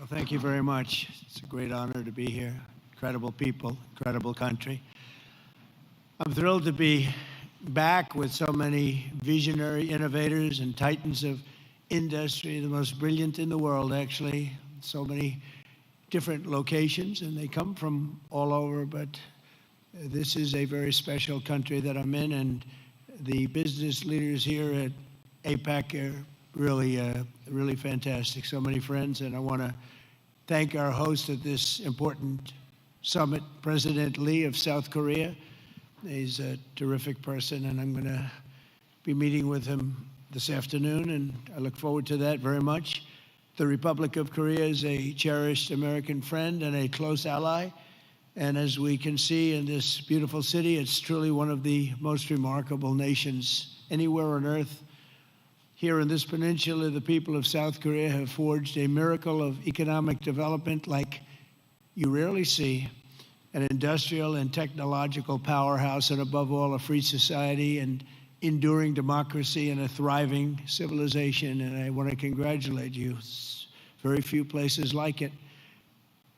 Well, thank you very much. It's a great honor to be here. Incredible people, incredible country. I'm thrilled to be back with so many visionary innovators and titans of industry, the most brilliant in the world, actually. So many different locations, and they come from all over, but this is a very special country that I'm in, and the business leaders here at APEC are really fantastic. So many friends, and I want to thank our host at this important summit, President Lee of South Korea. He's a terrific person, and I'm going to be meeting with him this afternoon, and I look forward to that very much. The Republic of Korea is a cherished American friend and a close ally, and as we can see in this beautiful city, it's truly one of the most remarkable nations anywhere on earth. Here in this peninsula, the people of South Korea have forged a miracle of economic development like you rarely see, an industrial and technological powerhouse, and above all, a free society and enduring democracy and a thriving civilization, and I want to congratulate you. It's very few places like it.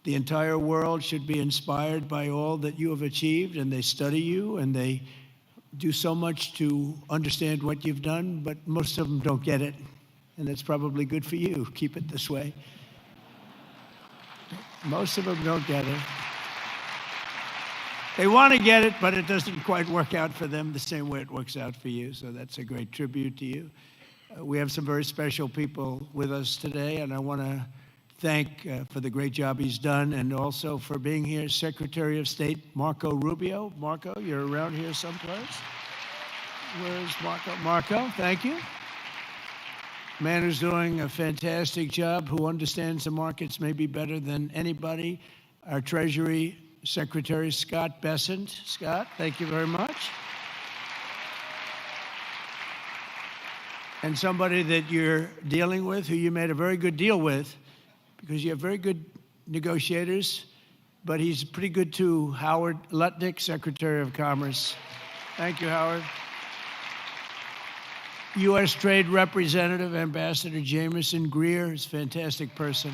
The entire world should be inspired by all that you have achieved, and they study you, and they do so much to understand what you've done, but most of them don't get it, and that's probably good for you. Keep it this way. Most of them don't get it. They want to get it, but it doesn't quite work out for them the same way it works out for you, so that's a great tribute to you. We have some very special people with us today, and I want to thank for the great job he's done, and also for being here, Secretary of State Marco Rubio. Marco, you're around here someplace. Where's Marco? Marco, thank you. Man who's doing a fantastic job, who understands the markets maybe better than anybody. Our Treasury Secretary, Scott Bessent. Scott, thank you very much. And somebody that you're dealing with, who you made a very good deal with, because you have very good negotiators, but he's pretty good too. Howard Lutnick, Secretary of Commerce. Thank you, Howard. U.S. Trade Representative, Ambassador Jameson Greer, is a fantastic person.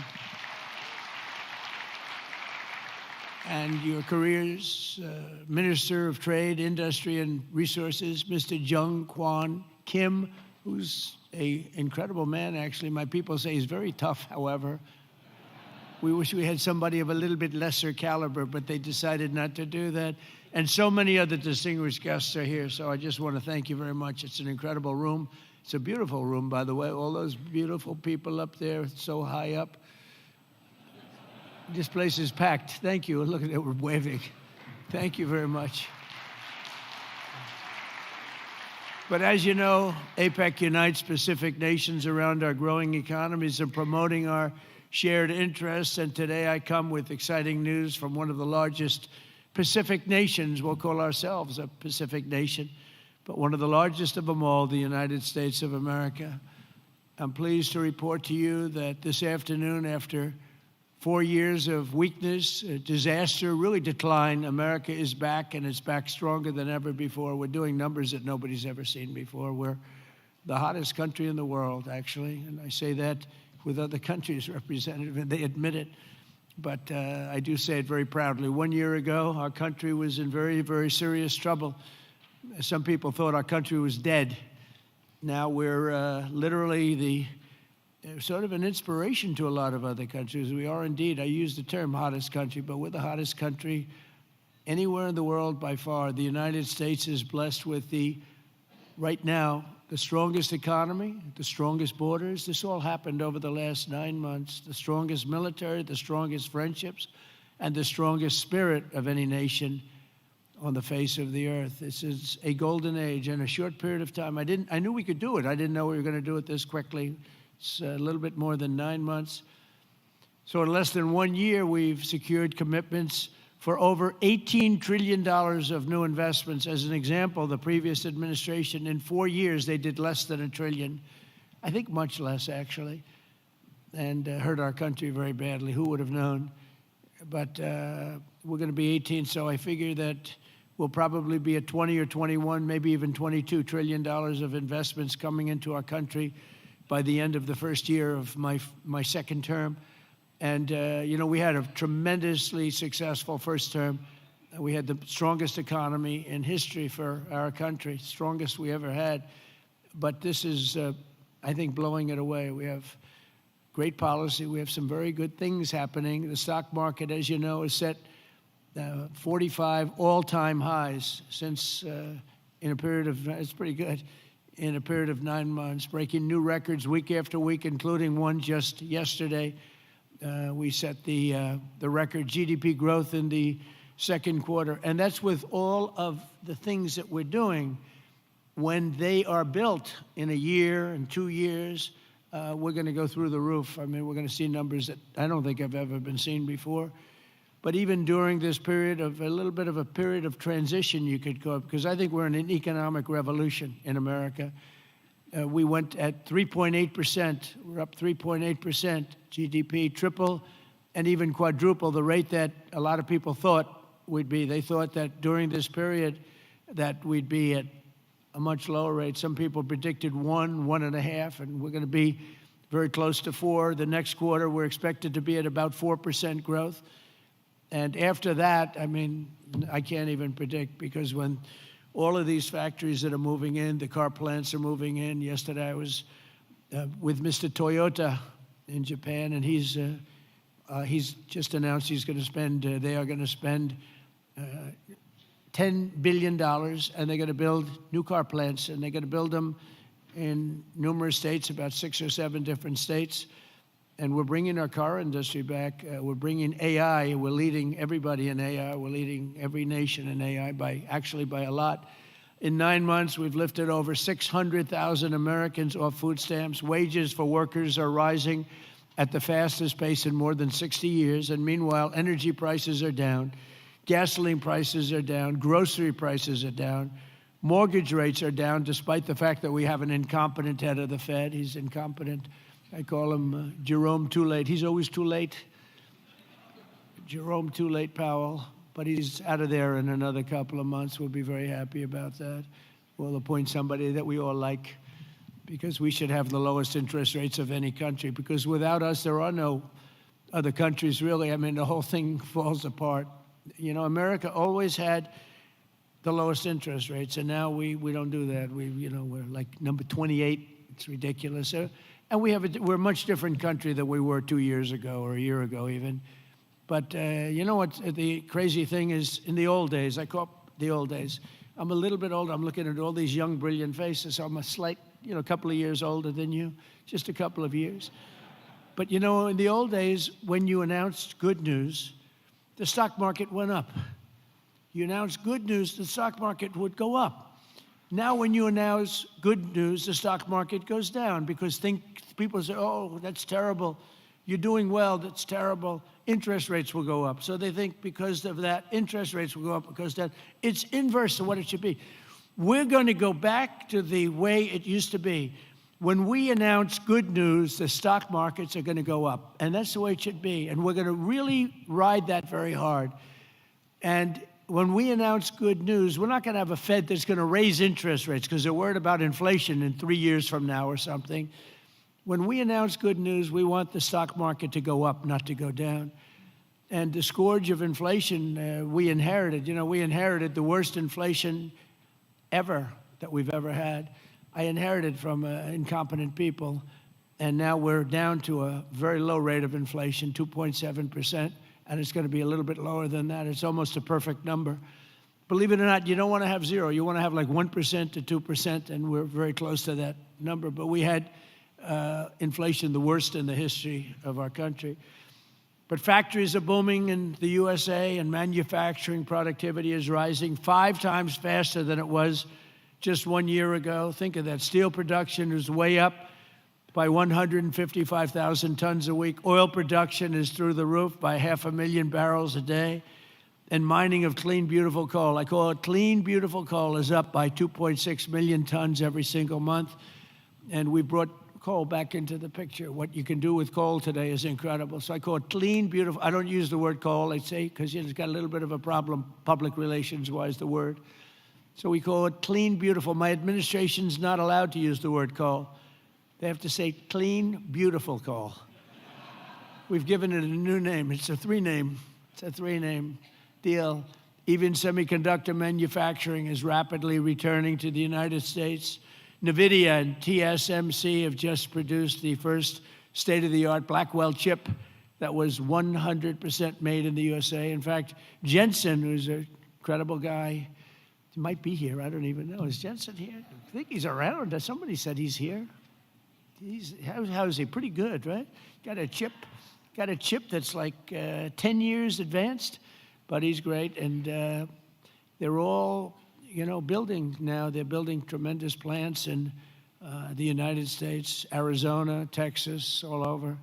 And your career's Minister of Trade, Industry, and Resources, Mr. Jung Kwon Kim, who's an incredible man, actually. My people say he's very tough, however. We wish we had somebody of a little bit lesser caliber, but they decided not to do that. And so many other distinguished guests are here, so I just want to thank you very much. It's an incredible room. It's a beautiful room, by the way. All those beautiful people up there, so high up. This place is packed. Thank you. Look at it, we're waving. Thank you very much. But as you know, APEC unites Pacific nations around our growing economies and promoting our shared interests, and today I come with exciting news from one of the largest Pacific nations. We'll call ourselves a Pacific nation, but one of the largest of them all, the United States of America. I'm pleased to report to you that this afternoon, after 4 years of weakness, disaster, really decline, America is back, and it's back stronger than ever before. We're doing numbers that nobody's ever seen before. We're the hottest country in the world, actually, and I say that with other countries represented, and they admit it. But I do say it very proudly. 1 year ago, our country was in very, very serious trouble. Some people thought our country was dead. Now we're literally the sort of an inspiration to a lot of other countries. We are indeed, I use the term hottest country, but we're the hottest country anywhere in the world by far. The United States is blessed with right now, the strongest economy, the strongest borders. This all happened over the last 9 months. The strongest military, the strongest friendships, and the strongest spirit of any nation on the face of the earth. This is a golden age in a short period of time. I knew we could do it. I didn't know we were going to do it this quickly. It's a little bit more than 9 months. So in less than 1 year, we've secured commitments for over $18 trillion of new investments. As an example, the previous administration, in 4 years, they did less than $1 trillion. I think much less, actually, and hurt our country very badly. Who would have known? But we're going to be 18, so I figure that we'll probably be at 20 or 21, maybe even $22 trillion of investments coming into our country by the end of the first year of my second term. And, we had a tremendously successful first term. We had the strongest economy in history for our country, strongest we ever had. But this is, I think, blowing it away. We have great policy. We have some very good things happening. The stock market, as you know, is set 45 all-time highs since in a period of, it's pretty good, in a period of 9 months, breaking new records week after week, including one just yesterday. We set the record GDP growth in the second quarter, and that's with all of the things that we're doing. When they are built in a year and 2 years, we're going to go through the roof. I mean, we're going to see numbers that I don't think have ever been seen before. But even during this period of a little bit of a period of transition, you could call it, because I think we're in an economic revolution in America. We went at 3.8%. We're up 3.8% GDP, triple and even quadruple the rate that a lot of people thought we'd be. They thought that during this period that we'd be at a much lower rate. Some people predicted 1.5, and we're going to be very close to 4. The next quarter, we're expected to be at about 4% growth. And after that, I mean, I can't even predict, because when all of these factories that are moving in, the car plants are moving in. Yesterday, I was with Mr. Toyota in Japan, and he's just announced he's going to spend, they are going to spend $10 billion, and they're going to build new car plants, and they're going to build them in numerous states, about 6 or 7 different states. And we're bringing our car industry back. We're bringing AI. We're leading everybody in AI. We're leading every nation in AI by a lot. In 9 months, we've lifted over 600,000 Americans off food stamps. Wages for workers are rising at the fastest pace in more than 60 years. And meanwhile, energy prices are down. Gasoline prices are down, grocery prices are down, mortgage rates are down, despite the fact that we have an incompetent head of the Fed. He's incompetent. I call him Jerome Too Late. He's always too late. Jerome Too Late Powell, but he's out of there in another couple of months. We'll be very happy about that. We'll appoint somebody that we all like, because we should have the lowest interest rates of any country, because without us, there are no other countries, really. I mean, the whole thing falls apart. America always had the lowest interest rates, and now we don't do that. We're like number 28. It's ridiculous. And we're a much different country than we were 2 years ago or a year ago even. But you know what the crazy thing is? In the old days, I call it the old days. I'm a little bit older. I'm looking at all these young, brilliant faces. I'm a slight, couple of years older than you, just a couple of years. But in the old days, when you announced good news, the stock market went up. You announced good news, the stock market would go up. Now, when you announce good news, the stock market goes down, because people say, oh, that's terrible. You're doing well, that's terrible. Interest rates will go up. So they think because of that, interest rates will go up because that. It's inverse to what it should be. We're going to go back to the way it used to be. When we announce good news, the stock markets are going to go up. And that's the way it should be. And we're going to really ride that very hard. And when we announce good news, we're not going to have a Fed that's going to raise interest rates because they're worried about inflation in 3 years from now or something. When we announce good news, we want the stock market to go up, not to go down. And the scourge of inflation we inherited. We inherited the worst inflation ever that we've ever had. I inherited from incompetent people, and now we're down to a very low rate of inflation, 2.7%, and it's going to be a little bit lower than that. It's almost a perfect number. Believe it or not, you don't want to have 0. You want to have like 1% to 2%, and we're very close to that number. But we had inflation the worst in the history of our country. But factories are booming in the USA, and manufacturing productivity is rising 5 times faster than it was just 1 year ago. Think of that. Steel production is way up by 155,000 tons a week. Oil production is through the roof by 500,000 barrels a day. And mining of clean, beautiful coal, I call it clean, beautiful coal, is up by 2.6 million tons every single month. And we brought coal back into the picture. What you can do with coal today is incredible. So I call it clean, beautiful. I don't use the word coal, I say, because it's got a little bit of a problem, public relations-wise, the word. So we call it clean, beautiful. My administration's not allowed to use the word coal. They have to say clean, beautiful coal. we've given it a new name. It's a three-name deal. Even semiconductor manufacturing is rapidly returning to the United States. NVIDIA and TSMC have just produced the first state-of-the-art Blackwell chip that was 100% made in the USA. In fact, Jensen, who's an incredible guy, he might be here, I don't even know. Is Jensen here? I think he's around. Somebody said he's here. How is he? Pretty good, right? Got a chip that's like 10 years advanced, but he's great. And they're all, building now. They're building tremendous plants in the United States, Arizona, Texas, all over.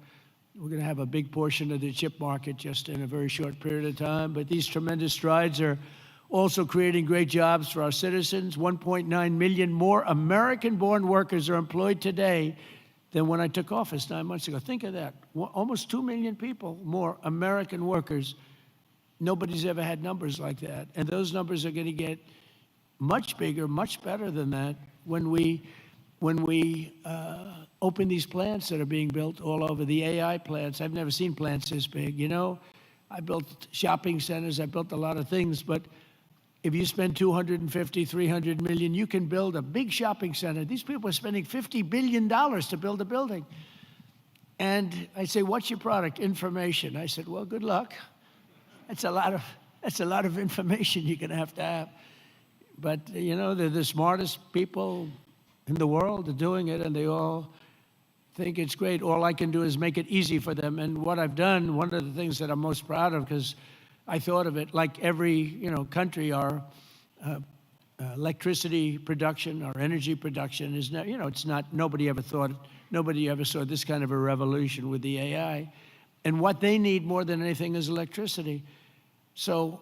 We're going to have a big portion of the chip market just in a very short period of time. But these tremendous strides are also creating great jobs for our citizens. 1.9 million more American-born workers are employed today than when I took office 9 months ago. Think of that. Almost 2 million people more American workers. Nobody's ever had numbers like that. And those numbers are going to get much bigger, much better than that when we open these plants that are being built all over, the AI plants. I've never seen plants this big. I built shopping centers, I built a lot of things, but if you spend 250, 300 million, you can build a big shopping center. These people are spending $50 billion to build a building. And I say, what's your product? Information. I said, well, good luck. That's a lot of information you're going to have. But, they're the smartest people in the world are doing it, and they all think it's great. All I can do is make it easy for them. And what I've done, one of the things that I'm most proud of, because I thought of it like every, country, our electricity production, our energy production is not, it's not, nobody ever saw this kind of a revolution with the AI. And what they need more than anything is electricity. So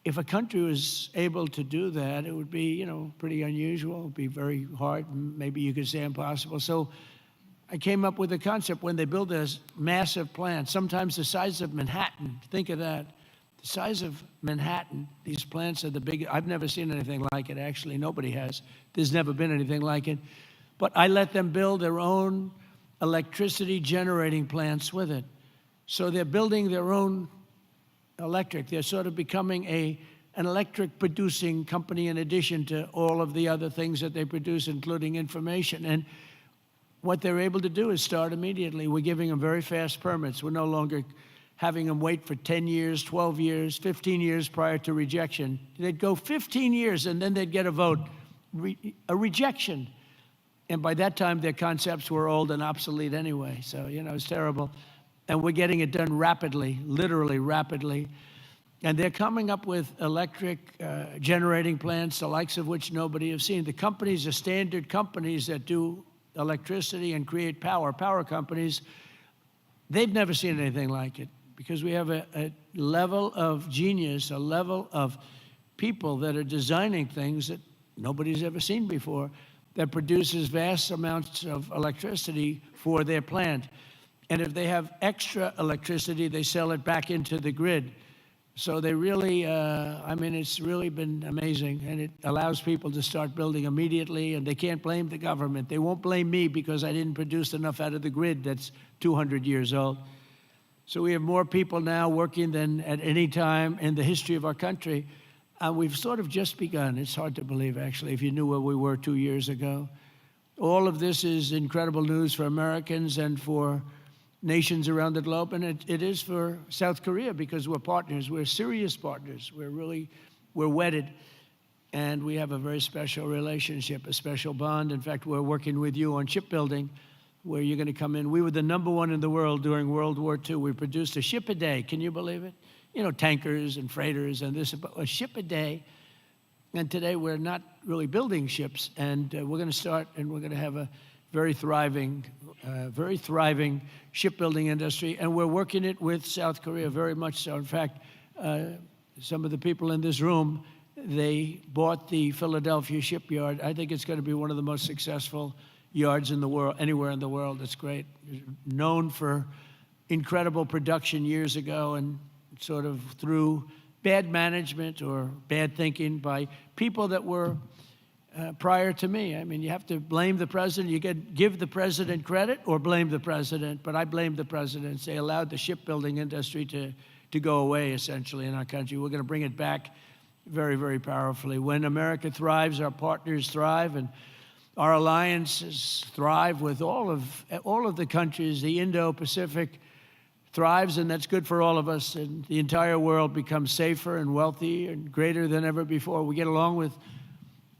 if a country was able to do that, it would be, pretty unusual. It would be very hard, maybe you could say impossible. So I came up with a concept when they build this massive plant, sometimes the size of Manhattan. Think of that. The size of Manhattan, these plants are the big. I've never seen anything like it, actually. Nobody has. There's never been anything like it. But I let them build their own electricity generating plants with it. So they're building their own electric. They're sort of becoming an electric producing company in addition to all of the other things that they produce, including information. And what they're able to do is start immediately. We're giving them very fast permits. We're no longer having them wait for 10 years, 12 years, 15 years prior to rejection. They'd go 15 years and then they'd get a vote, a rejection. And by that time, their concepts were old and obsolete anyway. So, it's terrible. And we're getting it done rapidly, literally rapidly. And they're coming up with electric generating plants, the likes of which nobody has seen. The companies are standard companies that do electricity and create power companies. They've never seen anything like it because we have a level of genius, a level of people that are designing things that nobody's ever seen before that produces vast amounts of electricity for their plant. And if they have extra electricity, they sell it back into the grid. So they really, it's really been amazing, and it allows people to start building immediately, and they can't blame the government. They won't blame me because I didn't produce enough out of the grid that's 200 years old. So we have more people now working than at any time in the history of our country. And we've sort of just begun. It's hard to believe, actually, if you knew where we were 2 years ago. All of this is incredible news for Americans and for nations around the globe, and it is for South Korea because we're partners. We're serious partners. We're wedded, and we have a very special relationship, a special bond. In fact, we're working with you on shipbuilding, where you're going to come in. We were the #1 in the world during World War II. We produced a ship a day. Can you believe it? Tankers and freighters and this, but a ship a day. And today we're not really building ships, and we're going to start, and we're going to have a very thriving shipbuilding industry, and we're working it with South Korea very much so. In fact, some of the people in this room, they bought the Philadelphia shipyard. I think it's going to be one of the most successful yards in the world, anywhere in the world. It's great. Known for incredible production years ago, and sort of through bad management or bad thinking by people that were prior to me. I mean, you have to blame the president. You can give the president credit or blame the president, but I blame the president. They allowed the shipbuilding industry to go away, essentially, in our country. We're going to bring it back very, very powerfully. When America thrives, our partners thrive, and our alliances thrive with all of the countries. The Indo-Pacific thrives, and that's good for all of us, and the entire world becomes safer and wealthy and greater than ever before. We get along with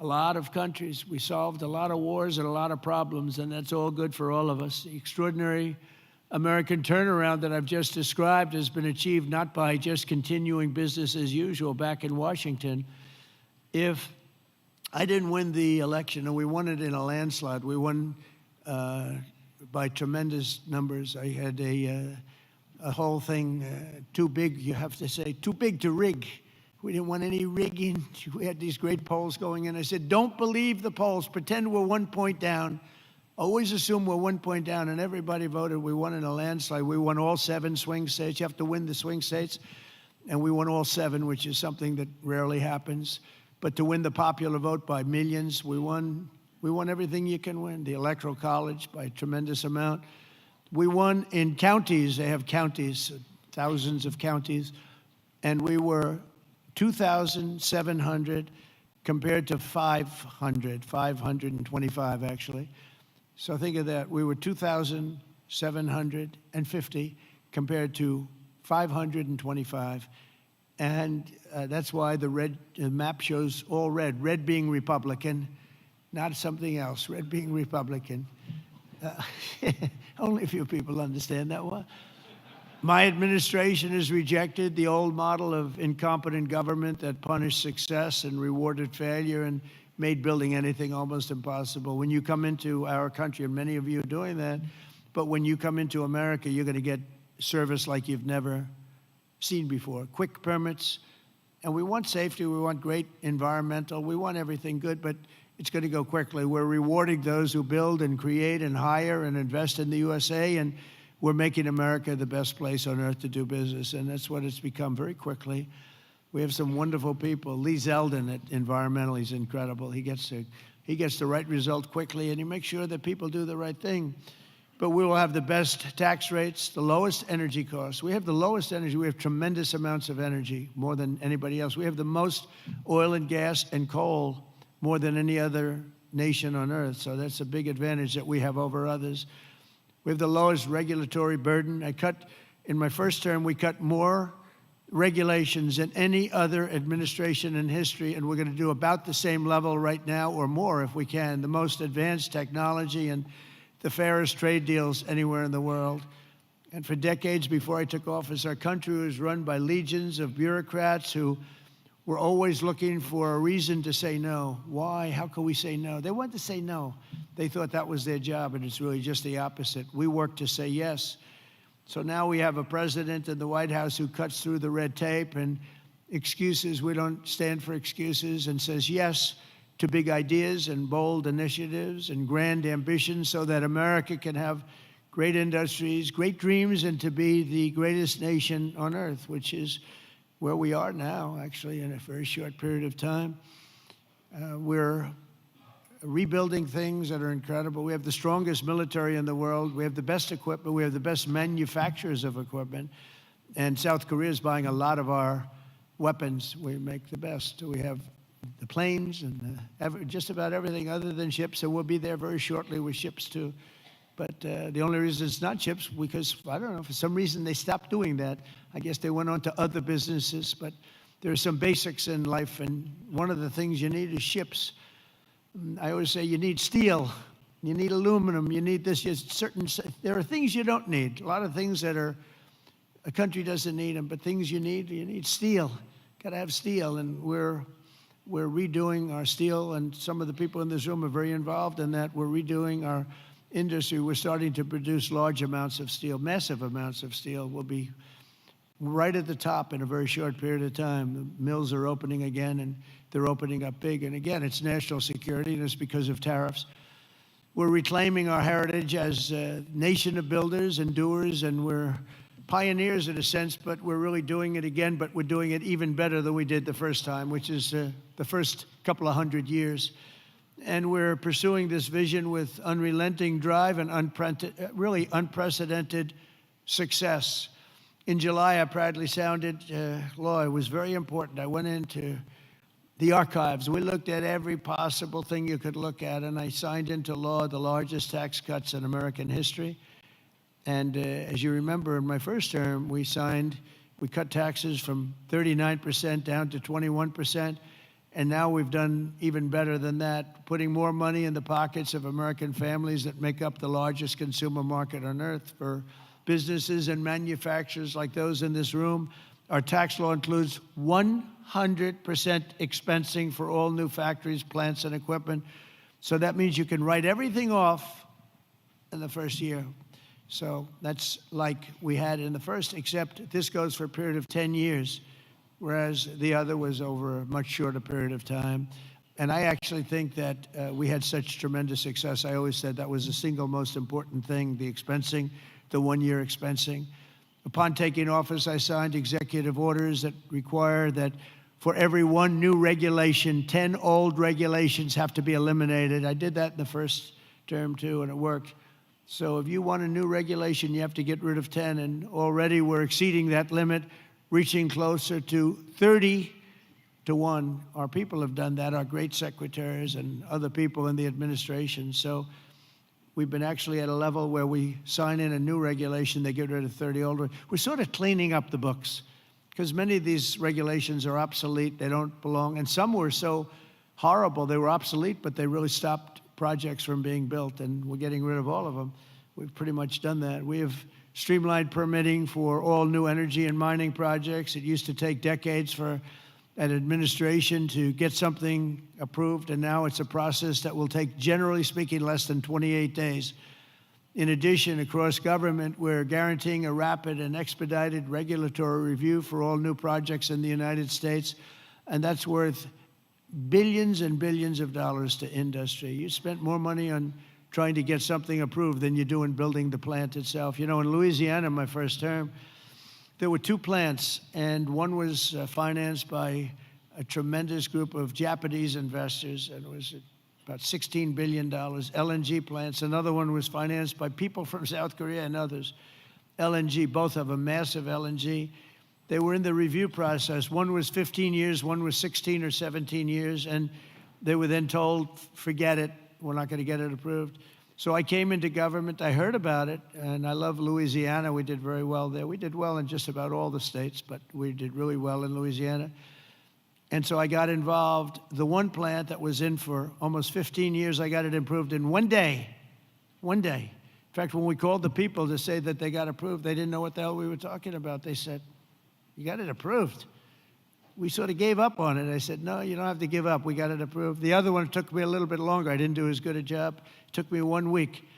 a lot of countries. We solved a lot of wars and a lot of problems, and that's all good for all of us. The extraordinary American turnaround that I've just described has been achieved not by just continuing business as usual back in Washington. If I didn't win the election, and we won it in a landslide, we won by tremendous numbers. I had a whole thing too big, you have to say, too big to rig. We didn't want any rigging. We had these great polls going in. I said, don't believe the polls. Pretend we're 1 point down. Always assume we're 1 point down, and everybody voted. We won in a landslide. We won all 7 swing states. You have to win the swing states, and we won all 7, which is something that rarely happens. But to win the popular vote by millions, we won everything you can win. The Electoral College by a tremendous amount. We won in counties. They have counties, thousands of counties, and we were 2,700 compared to 525 actually. So think of that. We were 2,750 compared to 525. And that's why the map shows all red. Red being Republican, not something else. Red being Republican. Only a few people understand that one. My administration has rejected the old model of incompetent government that punished success and rewarded failure and made building anything almost impossible. When you come into our country, and many of you are doing that, but when you come into America, you're going to get service like you've never seen before. Quick permits, and we want safety, we want great environmental, we want everything good, but it's going to go quickly. We're rewarding those who build and create and hire and invest in the USA, and we're making America the best place on earth to do business, and that's what it's become very quickly. We have some wonderful people. Lee Zeldin at Environmental, he's incredible. He gets the right result quickly, and he makes sure that people do the right thing. But we will have the best tax rates, the lowest energy costs. We have the lowest energy. We have tremendous amounts of energy, more than anybody else. We have the most oil and gas and coal, more than any other nation on earth. So that's a big advantage that we have over others. We have the lowest regulatory burden. In my first term, we cut more regulations than any other administration in history, and we're going to do about the same level right now or more if we can. The most advanced technology and the fairest trade deals anywhere in the world. And for decades before I took office, our country was run by legions of bureaucrats who were always looking for a reason to say no. Why? How can we say no? They wanted to say no. They thought that was their job, and it's really just the opposite. We work to say yes. So now we have a president in the White House who cuts through the red tape and excuses. We don't stand for excuses, and says yes to big ideas and bold initiatives and grand ambitions so that America can have great industries, great dreams, and to be the greatest nation on earth, which is where we are now, actually, in a very short period of time. We're rebuilding things that are incredible. We have the strongest military in the world. We have the best equipment. We have the best manufacturers of equipment. And South Korea is buying a lot of our weapons. We make the best. We have the planes and just about everything other than ships. And we'll be there very shortly with ships, too. But the only reason it's not ships, because, I don't know, for some reason they stopped doing that. I guess they went on to other businesses. But there are some basics in life, and one of the things you need is ships. I always say you need steel, you need aluminum, you need this. There are things you don't need. A lot of things that a country doesn't need them, but things you need steel. Got to have steel, and we're redoing our steel, and some of the people in this room are very involved in that. We're redoing our industry. We're starting to produce large amounts of steel, massive amounts of steel. We'll be right at the top in a very short period of time. The mills are opening again, and they're opening up big. And again, it's national security, and it's because of tariffs. We're reclaiming our heritage as a nation of builders and doers, and we're pioneers in a sense, but we're really doing it again, but we're doing it even better than we did the first time, which is the first couple of 100 years. And we're pursuing this vision with unrelenting drive and really unprecedented success. In July, I proudly sounded law. It was very important. I went into the archives. We looked at every possible thing you could look at, and I signed into law the largest tax cuts in American history. And as you remember, in my first term, we cut taxes from 39% down to 21%. And now we've done even better than that, putting more money in the pockets of American families that make up the largest consumer market on earth for businesses and manufacturers like those in this room. Our tax law includes 100% expensing for all new factories, plants, and equipment. So that means you can write everything off in the first year. So that's like we had in the first, except this goes for a period of 10 years. Whereas the other was over a much shorter period of time. And I actually think that we had such tremendous success. I always said that was the single most important thing, the expensing, the one-year expensing. Upon taking office, I signed executive orders that require that for every one new regulation, 10 old regulations have to be eliminated. I did that in the first term, too, and it worked. So if you want a new regulation, you have to get rid of 10, and already we're exceeding that limit, reaching closer to 30 to 1. Our people have done that, our great secretaries and other people in the administration. So we've been actually at a level where we sign in a new regulation, they get rid of 30 old. We're sort of cleaning up the books because many of these regulations are obsolete, they don't belong. And some were so horrible, they were obsolete, but they really stopped projects from being built, and we're getting rid of all of them. We've pretty much done that. We have streamlined permitting for all new energy and mining projects. It used to take decades for an administration to get something approved, and now it's a process that will take, generally speaking, less than 28 days. In addition, across government, we're guaranteeing a rapid and expedited regulatory review for all new projects in the United States, and that's worth billions and billions of dollars to industry. You spent more money on trying to get something approved than you do in building the plant itself. You know, in Louisiana, my first term, there were 2 plants, and one was financed by a tremendous group of Japanese investors, and it was about $16 billion, LNG plants. Another one was financed by people from South Korea and others. LNG, both of them, massive LNG. They were in the review process. One was 15 years, one was 16 or 17 years, and they were then told, forget it, we're not going to get it approved. So I came into government, I heard about it, and I love Louisiana. We did very well there. We did well in just about all the states, but we did really well in Louisiana. And so I got involved. The one plant that was in for almost 15 years, I got it approved in 1 day. 1 day. In fact, when we called the people to say that they got approved, they didn't know what the hell we were talking about. They said, you got it approved. We sort of gave up on it. I said, no, you don't have to give up. We got it approved. The other one took me a little bit longer. I didn't do as good a job. It took me 1 week.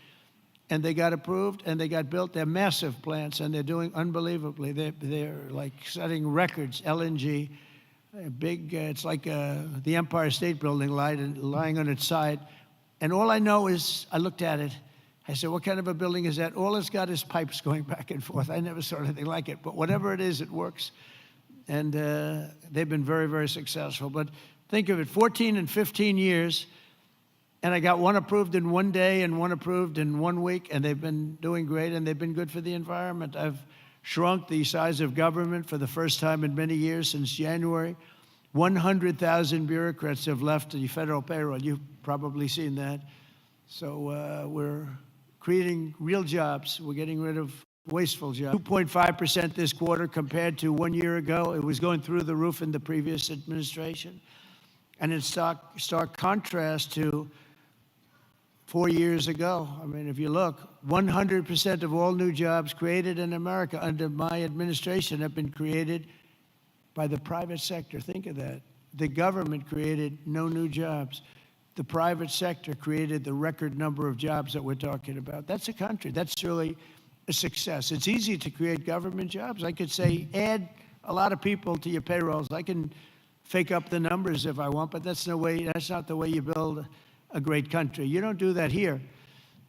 And they got approved, and they got built. They're massive plants, and they're doing unbelievably. They're like setting records, LNG, big, it's like the Empire State Building lying on its side. And all I know is, I looked at it. I said, what kind of a building is that? All it's got is pipes going back and forth. I never saw anything like it. But whatever it is, it works. And they've been very, very successful. But think of it, 14 and 15 years, and I got one approved in 1 day and one approved in 1 week, and they've been doing great, and they've been good for the environment. I've shrunk the size of government for the first time in many years since January. 100,000 bureaucrats have left the federal payroll. You've probably seen that. So we're creating real jobs. We're getting rid of wasteful jobs. 2.5% this quarter compared to 1 year ago. It was going through the roof in the previous administration. And in stark contrast to 4 years ago. I mean, if you look, 100% of all new jobs created in America under my administration have been created by the private sector. Think of that. The government created no new jobs. The private sector created the record number of jobs that we're talking about. That's a country. That's really a success. It's easy to create government jobs. I could say, add a lot of people to your payrolls. I can fake up the numbers if I want, but that's not the way you build a great country. You don't do that here,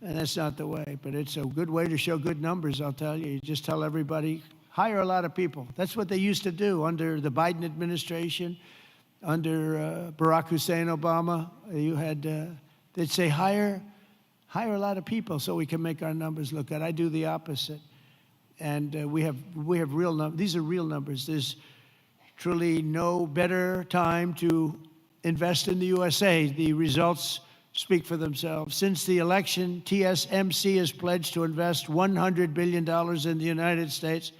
and that's not the way. But it's a good way to show good numbers, I'll tell you. You just tell everybody, hire a lot of people. That's what they used to do under the Biden administration. Under Barack Hussein Obama, you had, they'd say, hire a lot of people so we can make our numbers look good. I do the opposite. And we have real numbers. These are real numbers. There's truly no better time to invest in the USA. The results speak for themselves. Since the election, TSMC has pledged to invest $100 billion in the United States.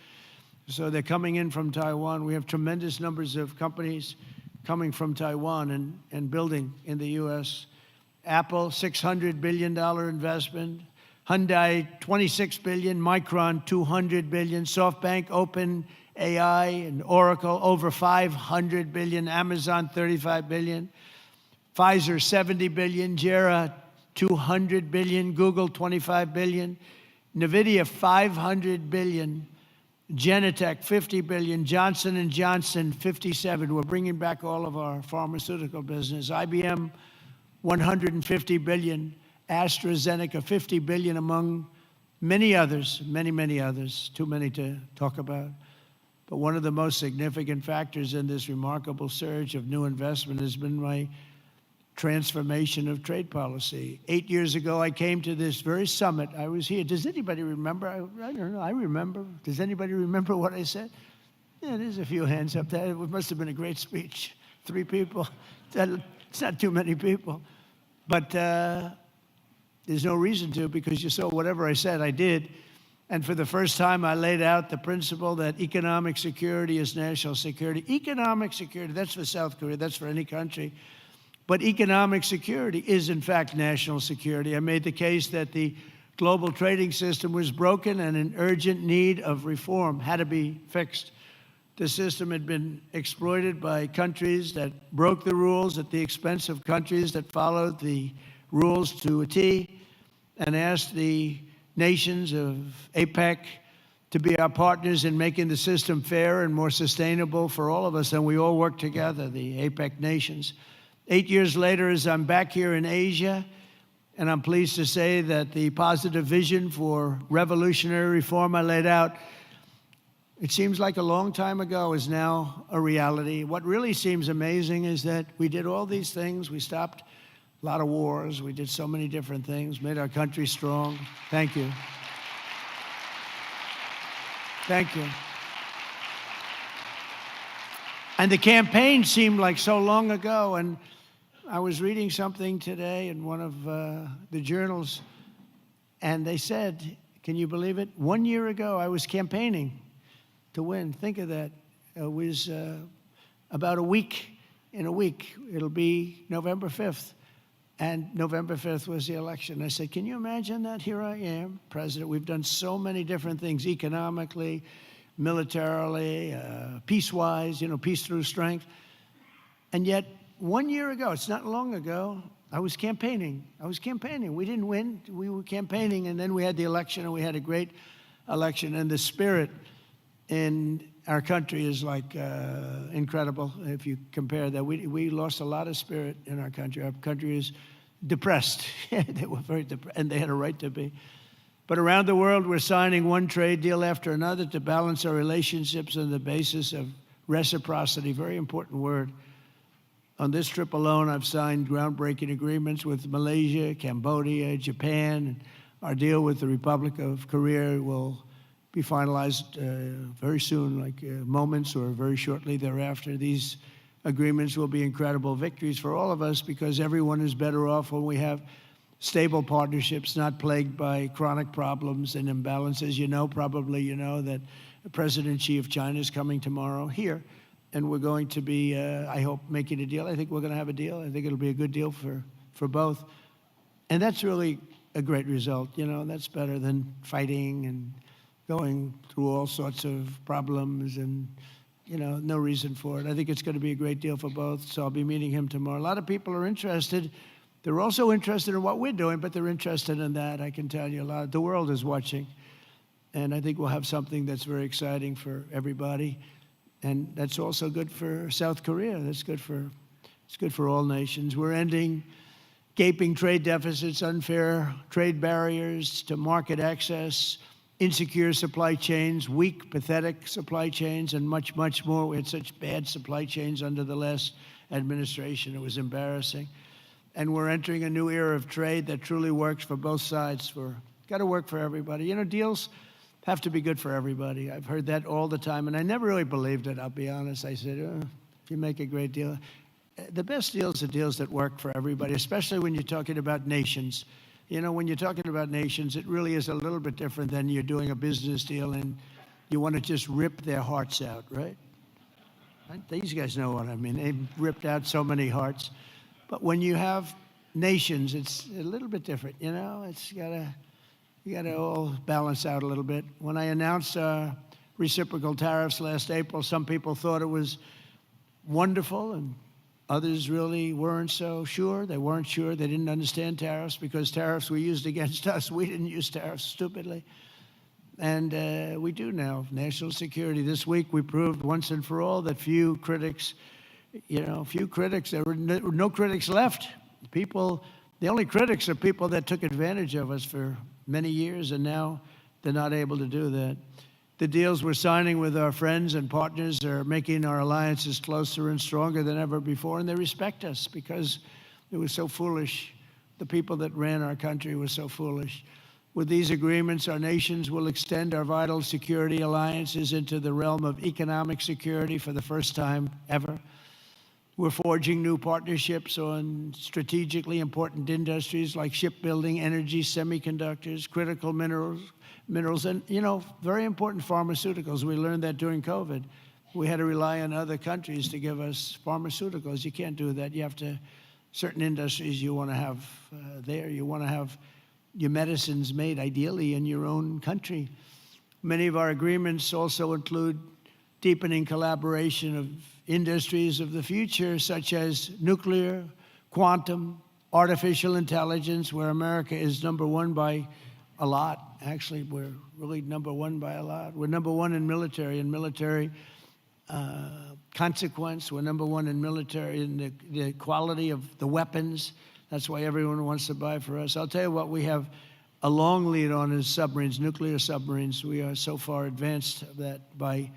So they're coming in from Taiwan. We have tremendous numbers of companies coming from Taiwan and building in the U.S. Apple, $600 billion investment. Hyundai, $26 billion. Micron, $200 billion. SoftBank, OpenAI, and Oracle, over $500 billion. Amazon, $35 billion. Pfizer, $70 billion. Jera, $200 billion. Google, $25 billion. NVIDIA, $500 billion. Genentech, $50 billion. Johnson & Johnson, $57. We're bringing back all of our pharmaceutical business. IBM, $150 billion. AstraZeneca, $50 billion, among many others, many others, too many to talk about. But one of the most significant factors in this remarkable surge of new investment has been my transformation of trade policy. 8 years ago, I came to this very summit. I was here. Does anybody remember? I don't know. I remember. Does anybody remember what I said? Yeah, there's a few hands up there. It must have been a great speech. 3 people. It's not too many people. But there's no reason to, because you saw whatever I said, I did. And for the first time, I laid out the principle that economic security is national security. Economic security, that's for South Korea, that's for any country. But economic security is, in fact, national security. I made the case that the global trading system was broken and in urgent need of reform, had to be fixed. The system had been exploited by countries that broke the rules at the expense of countries that followed the rules to a T, and asked the nations of APEC to be our partners in making the system fair and more sustainable for all of us, and we all work together, the APEC nations. 8 years later, as I'm back here in Asia, and I'm pleased to say that the positive vision for revolutionary reform I laid out, it seems like a long time ago, is now a reality. What really seems amazing is that we did all these things. We stopped a lot of wars. We did so many different things, made our country strong. Thank you. Thank you. And the campaign seemed like so long ago, and I was reading something today in one of the journals, and they said, can you believe it? 1 year ago, I was campaigning to win. Think of that. It was about a week. In a week, it'll be November 5th. And November 5th was the election. I said, can you imagine that? Here I am, president. We've done so many different things economically, militarily, peace-wise, peace through strength. And yet, 1 year ago, it's not long ago, I was campaigning. We didn't win. We were campaigning, and then we had the election, and we had a great election. And the spirit in our country is like incredible if you compare that. We lost a lot of spirit in our country. Our country is depressed. They were very depressed, and they had a right to be. But around the world, we're signing one trade deal after another to balance our relationships on the basis of reciprocity. Very important word. On this trip alone, I've signed groundbreaking agreements with Malaysia, Cambodia, Japan. Our deal with the Republic of Korea will be finalized very soon, like moments or very shortly thereafter. These agreements will be incredible victories for all of us, because everyone is better off when we have stable partnerships, not plagued by chronic problems and imbalances. Probably you know that President Xi of China is coming tomorrow here, and we're going to be, I hope, making a deal. I think we're going to have a deal. I think it'll be a good deal for both. And that's really a great result. That's better than fighting and going through all sorts of problems and, no reason for it. I think it's going to be a great deal for both, so I'll be meeting him tomorrow. A lot of people are interested. They're also interested in what we're doing, but they're interested in that, I can tell you. A lot. The world is watching, and I think we'll have something that's very exciting for everybody, and that's also good for South Korea. It's good for all nations. We're ending gaping trade deficits, unfair trade barriers to market access, insecure supply chains, weak, pathetic supply chains, and much, much more. We had such bad supply chains under the last administration. It was embarrassing. And we're entering a new era of trade that truly works for both sides. Got to work for everybody. You know, deals have to be good for everybody. I've heard that all the time, and I never really believed it, I'll be honest. I said, if you make a great deal. The best deals are deals that work for everybody, especially when you're talking about nations. You know, when you're talking about nations, it really is a little bit different than you're doing a business deal and you want to just rip their hearts out, right? These guys know what I mean. They've ripped out so many hearts. But when you have nations, it's a little bit different, you know? You gotta all balance out a little bit. When I announced reciprocal tariffs last April, some people thought it was wonderful and others really weren't so sure. They weren't sure. They didn't understand tariffs because tariffs were used against us. We didn't use tariffs stupidly. And we do now. National security. This week we proved once and for all that there were no critics left. The only critics are people that took advantage of us for many years, and now they're not able to do that. The deals we're signing with our friends and partners are making our alliances closer and stronger than ever before, and they respect us because it was so foolish. The people that ran our country were so foolish. With these agreements, our nations will extend our vital security alliances into the realm of economic security for the first time ever. We're forging new partnerships on strategically important industries like shipbuilding, energy, semiconductors, critical minerals, and, very important pharmaceuticals. We learned that during COVID. We had to rely on other countries to give us pharmaceuticals. You can't do that. Certain industries you want to have there. You want to have your medicines made ideally in your own country. Many of our agreements also include deepening collaboration of industries of the future, such as nuclear, quantum, artificial intelligence, where America is number one by a lot. Actually, we're really number one by a lot. We're number one in military consequence. We're number one in military in the quality of the weapons. That's why everyone wants to buy for us. I'll tell you what we have a long lead on is submarines, nuclear submarines. We are so far advanced that by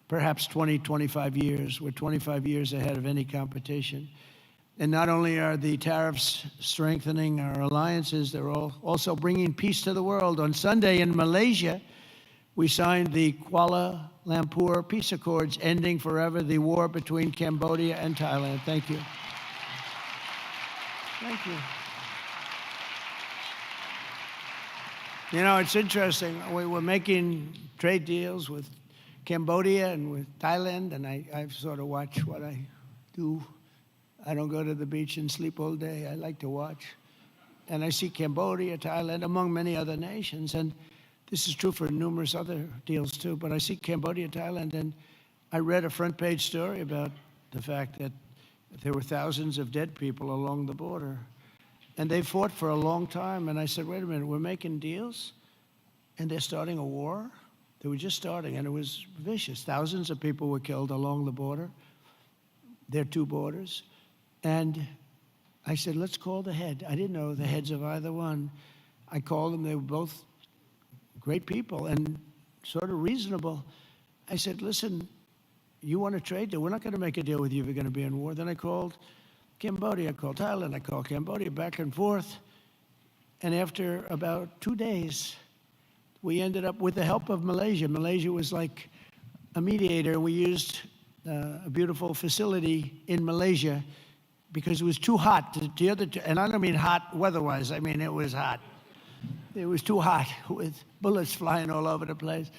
perhaps 20, 25 years. We're 25 years ahead of any competition. And not only are the tariffs strengthening our alliances, they're also bringing peace to the world. On Sunday in Malaysia, we signed the Kuala Lumpur Peace Accords, ending forever the war between Cambodia and Thailand. Thank you. Thank you. You know, it's interesting. We're making trade deals with Cambodia and with Thailand, and I sort of watch what I do. I don't go to the beach and sleep all day. I like to watch. And I see Cambodia, Thailand, among many other nations. And this is true for numerous other deals too. But I see Cambodia, Thailand, and I read a front page story about the fact that there were thousands of dead people along the border. And they fought for a long time. And I said, wait a minute, we're making deals? And they're starting a war? They were just starting, and it was vicious. Thousands of people were killed along the border, their two borders. And I said, let's call the head. I didn't know the heads of either one. I called them. They were both great people and sort of reasonable. I said, listen, you want a trade deal? We're not going to make a deal with you if you're going to be in war. Then I called Cambodia. I called Thailand. I called Cambodia, back and forth. And after about 2 days, we ended up with the help of Malaysia. Malaysia was like a mediator. We used a beautiful facility in Malaysia because it was too hot. And I don't mean hot weather-wise. I mean it was hot. It was too hot with bullets flying all over the place.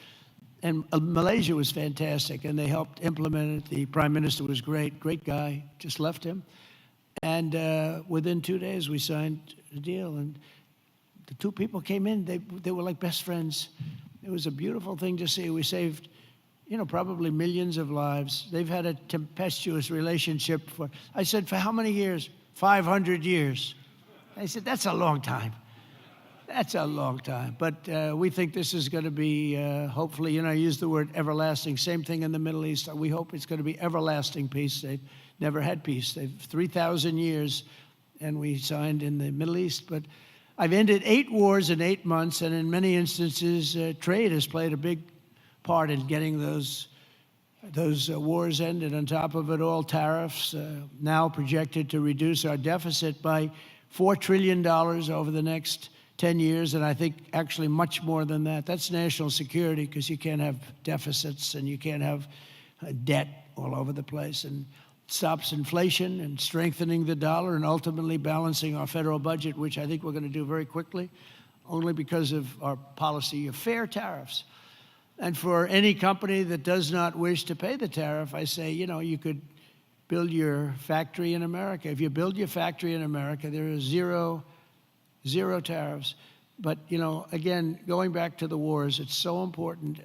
And Malaysia was fantastic, and they helped implement it. The prime minister was great guy. Just left him. And within 2 days, we signed a deal. And the two people came in, they were like best friends. It was a beautiful thing to see. We saved, probably millions of lives. They've had a tempestuous relationship I said, for how many years? 500 years. I said, that's a long time. That's a long time. But we think this is going to be, hopefully, I use the word everlasting. Same thing in the Middle East. We hope it's going to be everlasting peace. They've never had peace. They've 3,000 years, and we signed in the Middle East. But I've ended 8 wars in 8 months, and in many instances, trade has played a big part in getting those wars ended. On top of it all, tariffs now projected to reduce our deficit by $4 trillion over the next 10 years, and I think actually much more than that. That's national security, because you can't have deficits and you can't have debt all over the place. And it stops inflation and strengthening the dollar and ultimately balancing our federal budget, which I think we're going to do very quickly, only because of our policy of fair tariffs. And for any company that does not wish to pay the tariff, I say, you could build your factory in America. If you build your factory in America, there is zero tariffs. But, again, going back to the wars, it's so important.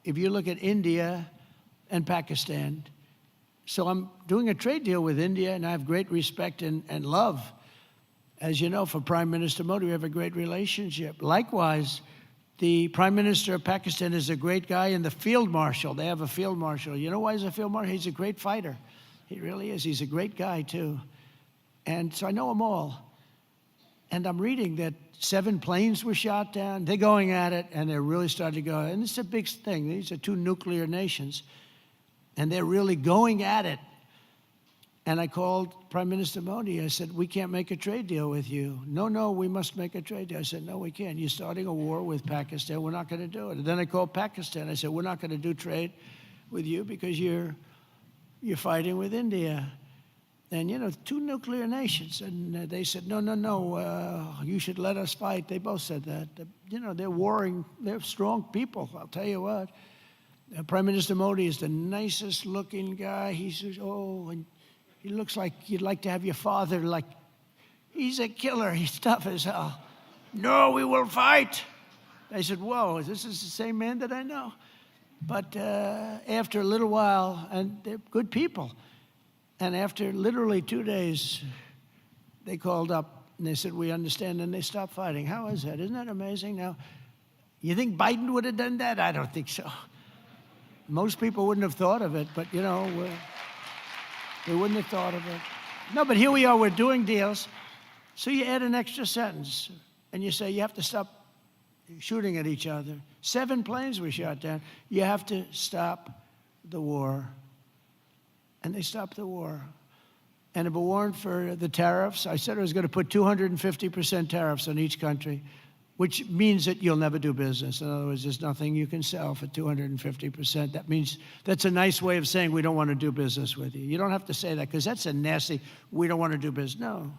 If you look at India and Pakistan, so I'm doing a trade deal with India, and I have great respect and love. As you know, for Prime Minister Modi, we have a great relationship. Likewise, the Prime Minister of Pakistan is a great guy, and the Field Marshal, they have a Field Marshal. You know why he's a Field Marshal? He's a great fighter. He really is. He's a great guy, too. And so I know them all. And I'm reading that 7 planes were shot down. They're going at it, and they're really starting to go. And it's a big thing. These are 2 nuclear nations, and they're really going at it. And I called Prime Minister Modi. I said, we can't make a trade deal with you. No, we must make a trade deal. I said, no, we can't. You're starting a war with Pakistan. We're not going to do it. And then I called Pakistan. I said, we're not going to do trade with you because you're fighting with India. And, 2 nuclear nations. And they said, no, you should let us fight. They both said that. They're warring. They're strong people, I'll tell you what. Prime Minister Modi is the nicest looking guy. He says, and he looks like you'd like to have your father, he's a killer. He's tough as hell. No, we will fight. I said, whoa, this is the same man that I know. But after a little while, and they're good people, and after literally 2 days, they called up and they said, we understand, and they stopped fighting. How is that? Isn't that amazing? Now, you think Biden would have done that? I don't think so. Most people wouldn't have thought of it, but, they wouldn't have thought of it. No, but here we are, we're doing deals. So you add an extra sentence, and you say you have to stop shooting at each other. 7 planes were shot down. You have to stop the war. And they stopped the war. And if it weren't for the tariffs, I said I was going to put 250% tariffs on each country, which means that you'll never do business. In other words, there's nothing you can sell for 250%. That means that's a nice way of saying we don't want to do business with you. You don't have to say that, because that's a nasty, we don't want to do business. No.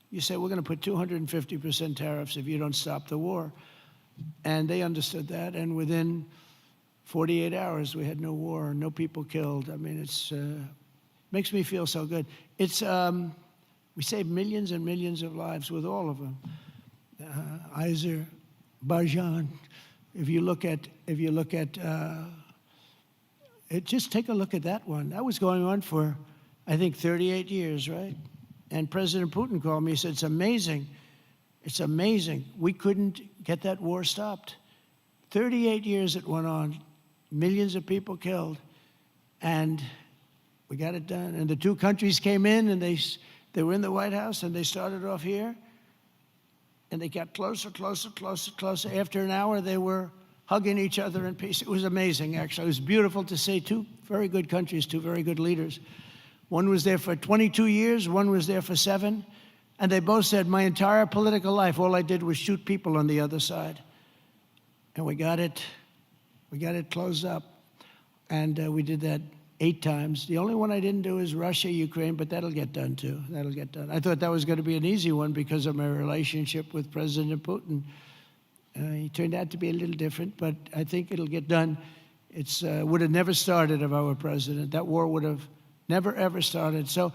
You say we're going to put 250% tariffs if you don't stop the war. And they understood that, and within 48 hours, we had no war, no people killed. I mean, it's makes me feel so good. It's we saved millions and millions of lives with all of them. Azerbaijan. If you look at just take a look at that one. That was going on for, I think, 38 years, right? And President Putin called me. He said, it's amazing. We couldn't get that war stopped. 38 years it went on, millions of people killed, and we got it done. And the 2 countries came in, and they were in the White House, and they started off here. And they got closer. After an hour, they were hugging each other in peace. It was amazing, actually. It was beautiful to see 2 very good countries, 2 very good leaders. One was there for 22 years, one was there for 7. And they both said, my entire political life, all I did was shoot people on the other side. And we got it closed up. And we did that 8 times. The only one I didn't do is Russia, Ukraine, but that'll get done too. That'll get done. I thought that was going to be an easy one because of my relationship with President Putin. He turned out to be a little different, but I think it'll get done. It would have never started if I were president. That war would have never, ever started. So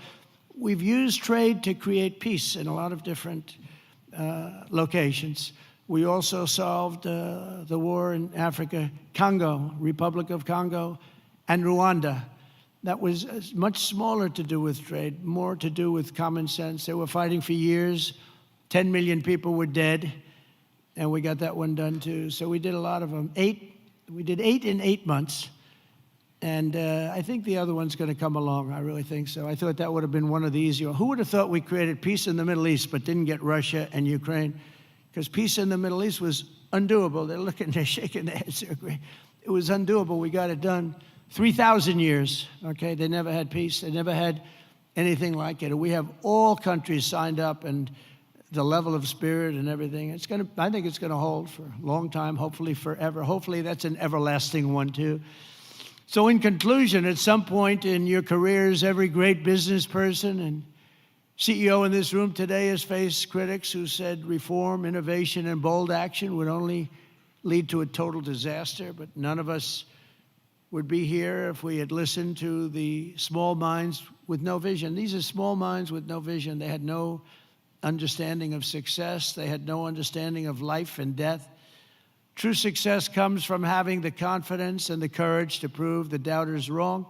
we've used trade to create peace in a lot of different locations. We also solved the war in Africa, Congo, Republic of Congo, and Rwanda. That was much smaller to do with trade, more to do with common sense. They were fighting for years. 10 million people were dead, and we got that one done too. So we did a lot of them. We did 8 in 8 months, And I think the other one's going to come along. I really think so. I thought that would have been one of the easier. Who would have thought we created peace in the Middle East but didn't get Russia and Ukraine? Because peace in the Middle East was undoable. They're looking, they're shaking their heads. It was undoable. We got it done. 3,000 years, okay? They never had peace. They never had anything like it. We have all countries signed up, and the level of spirit and everything. I think it's going to hold for a long time, hopefully forever. Hopefully that's an everlasting one, too. So in conclusion, at some point in your careers, every great business person and CEO in this room today has faced critics who said reform, innovation, and bold action would only lead to a total disaster, but none of us would be here if we had listened to the small minds with no vision. These are small minds with no vision. They had no understanding of success. They had no understanding of life and death. True success comes from having the confidence and the courage to prove the doubters wrong.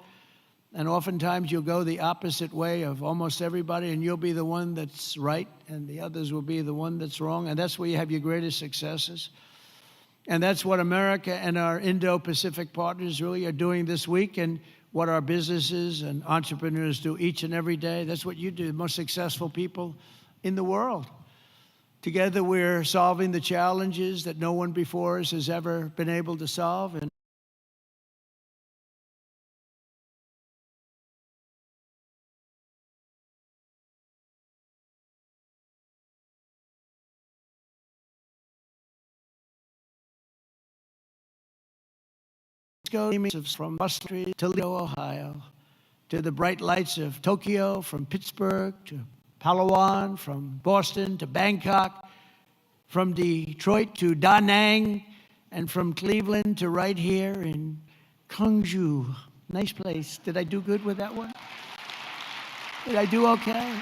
And oftentimes you'll go the opposite way of almost everybody, and you'll be the one that's right, and the others will be the one that's wrong. And that's where you have your greatest successes. And that's what America and our Indo-Pacific partners really are doing this week, and what our businesses and entrepreneurs do each and every day. That's what you do, the most successful people in the world. Together, we're solving the challenges that no one before us has ever been able to solve. And from Boston to Toledo, Ohio, to the bright lights of Tokyo, from Pittsburgh to Palawan, from Boston to Bangkok, from Detroit to Da Nang, and from Cleveland to right here in Gyeongju. Nice place. Did I do good with that one? Did I do okay?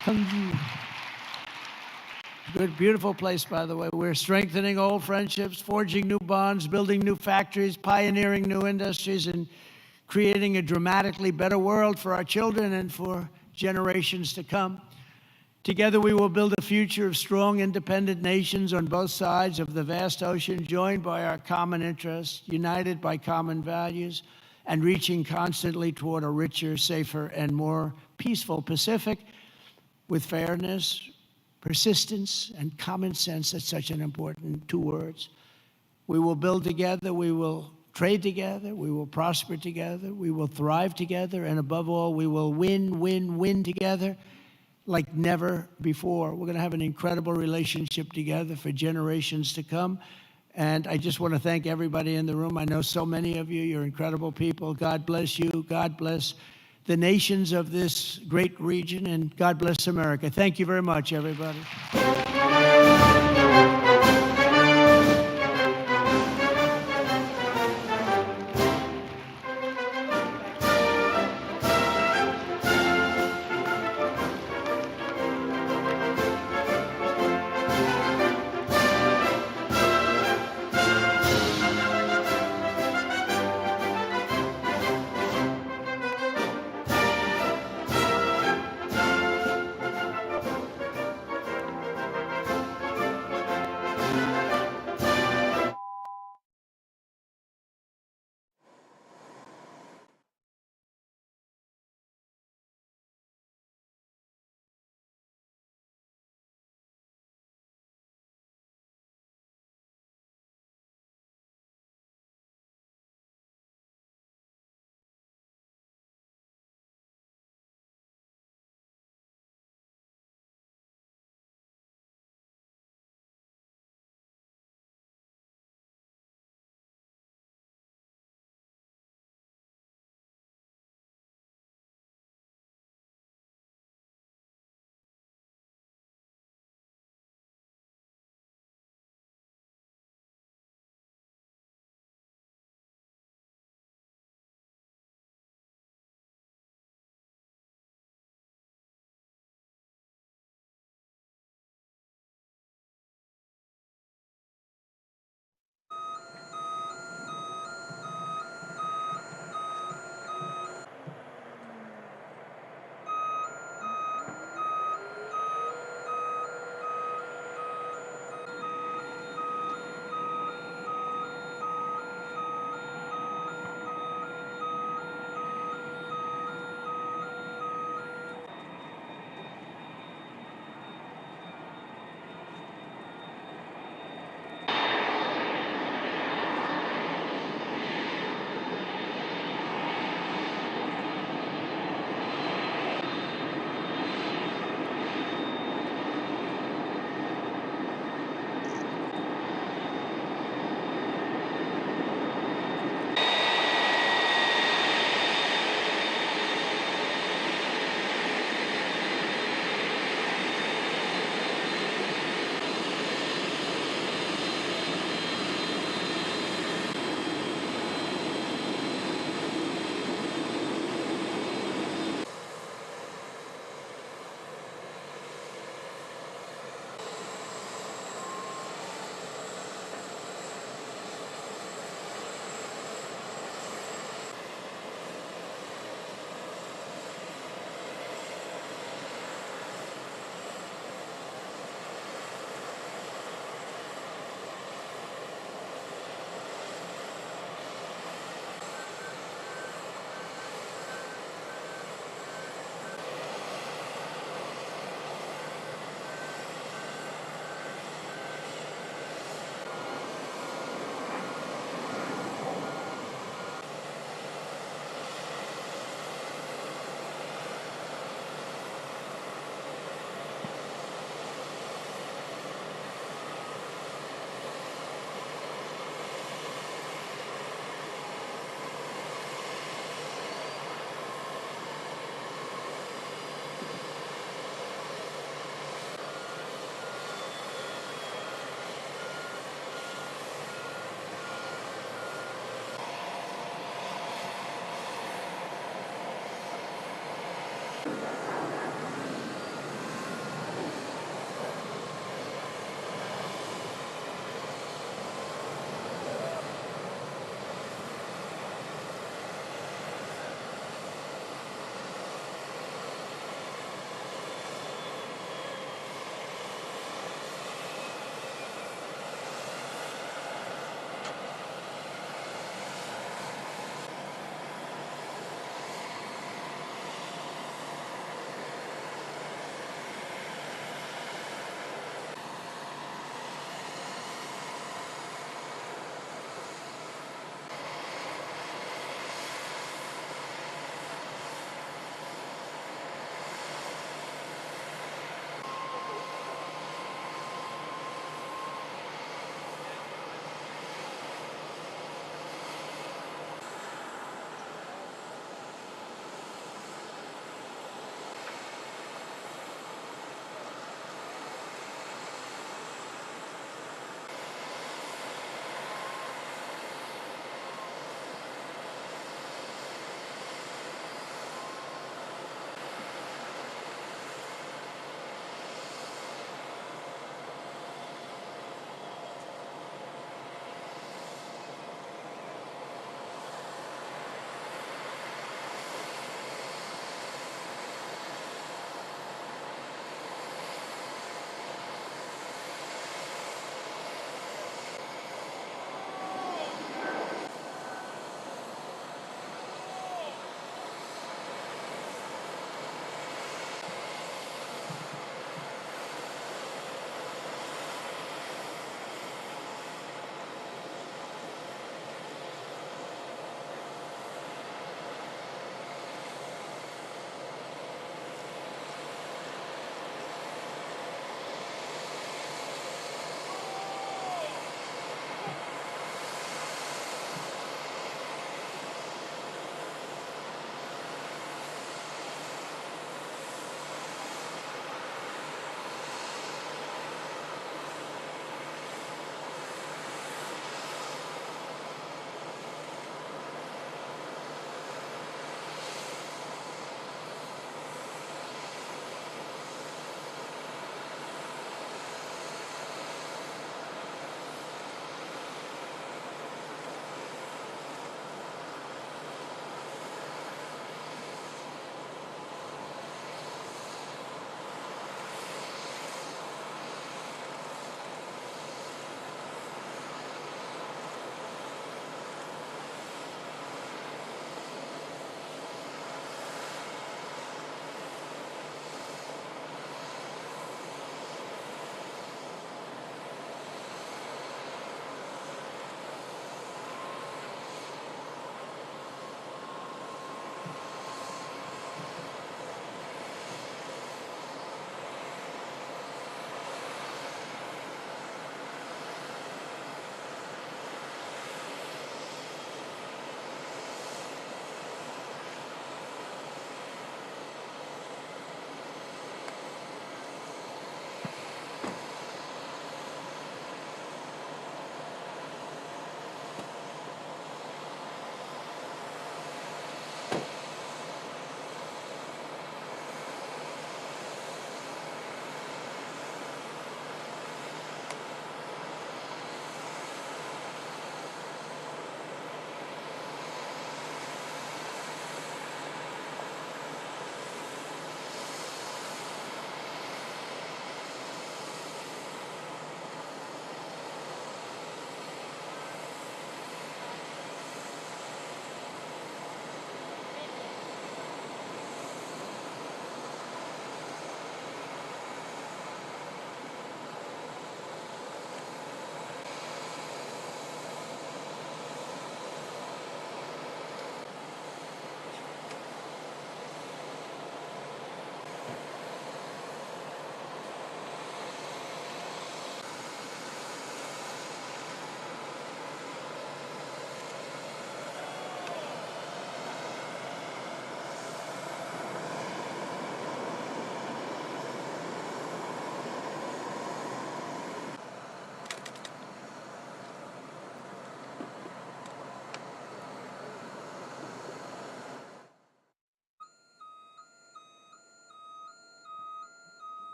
Gyeongju. Good, beautiful place, by the way. We're strengthening old friendships, forging new bonds, building new factories, pioneering new industries, and creating a dramatically better world for our children and for generations to come. Together, we will build a future of strong, independent nations on both sides of the vast ocean, joined by our common interests, united by common values, and reaching constantly toward a richer, safer, and more peaceful Pacific with fairness, persistence, and common sense. That's such an important two words. We will build together, we will trade together, we will prosper together, we will thrive together, and above all, we will win, win, win together like never before. We're going to have an incredible relationship together for generations to come. And I just want to thank everybody in the room. I know so many of you, you're incredible people. God bless you. God bless the nations of this great region, and God bless America. Thank you very much, everybody.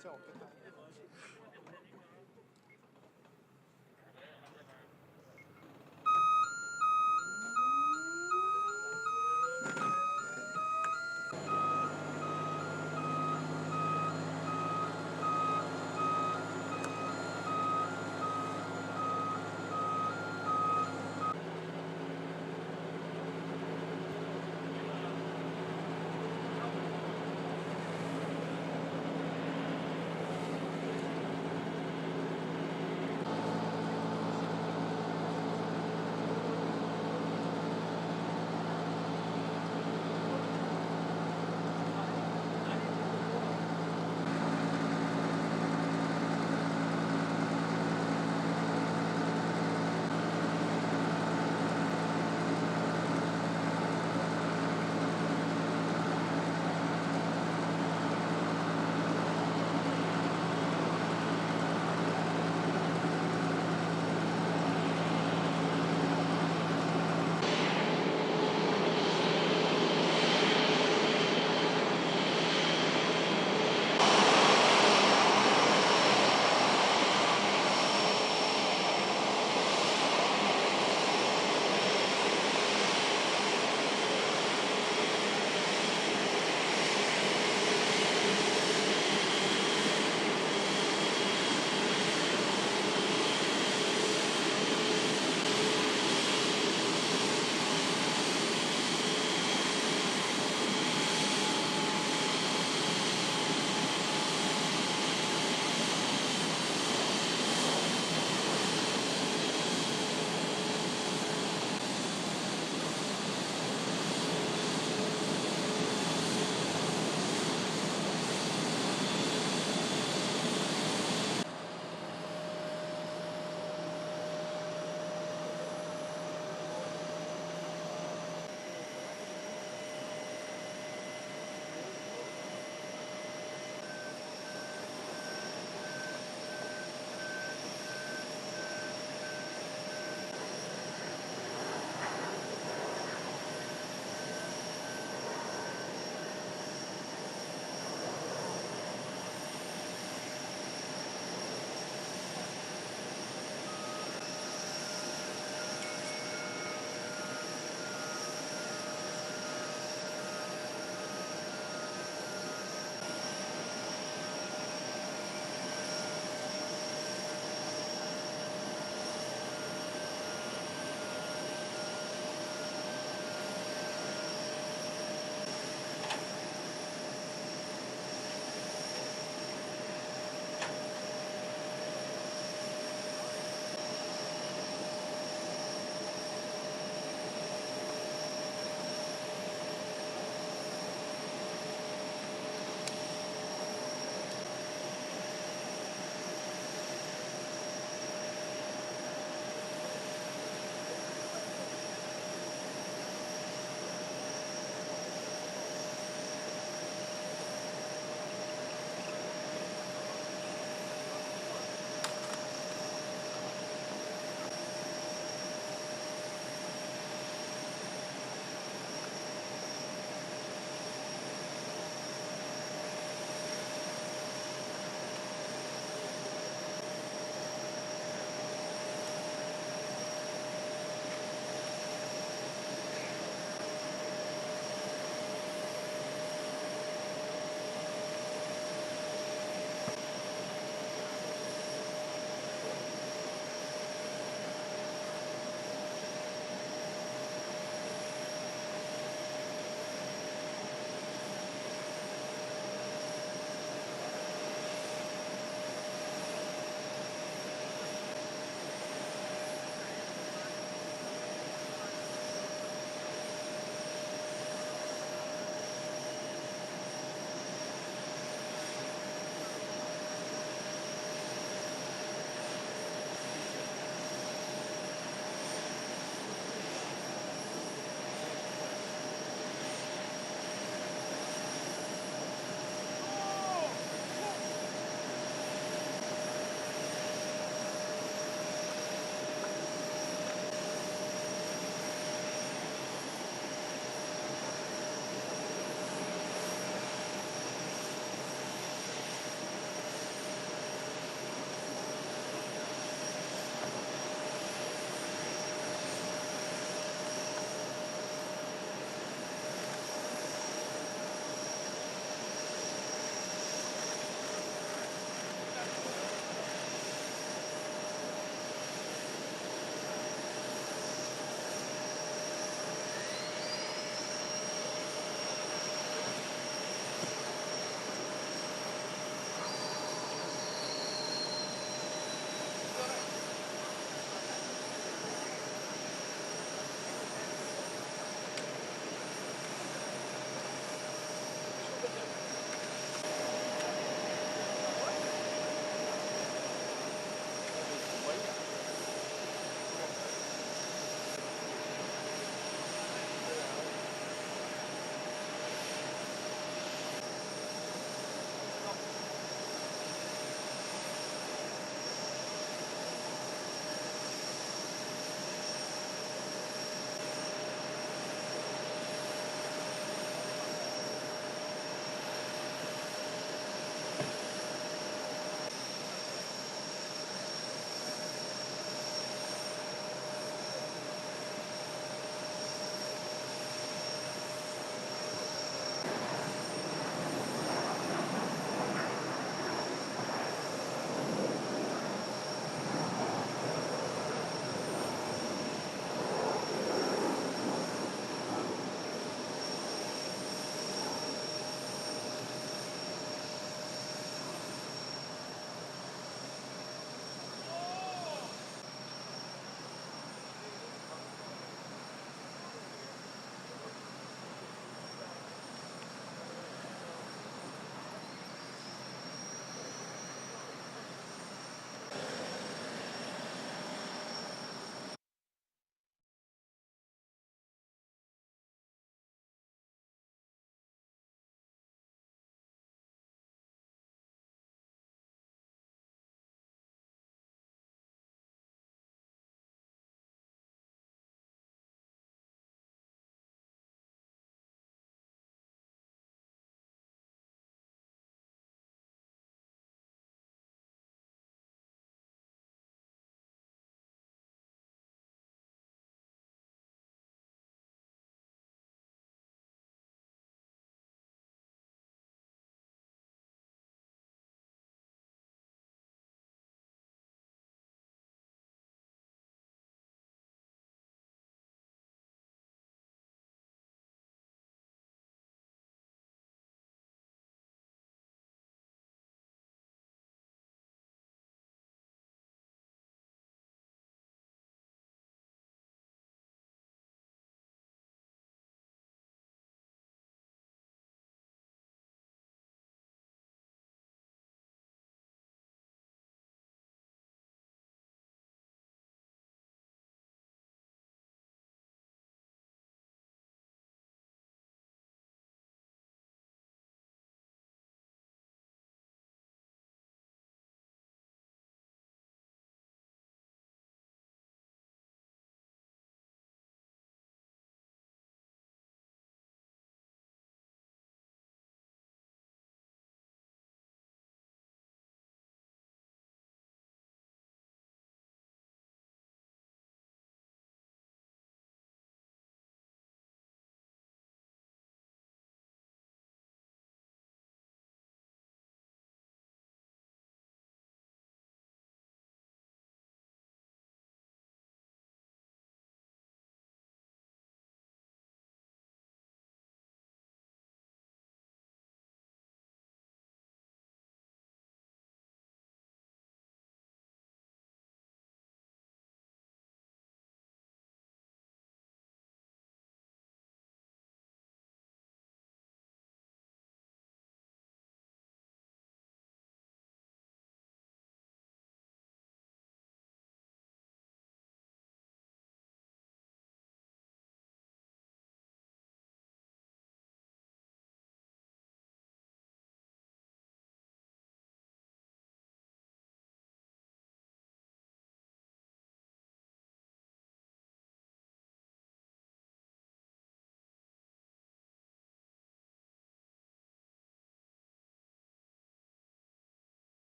수 없겠다.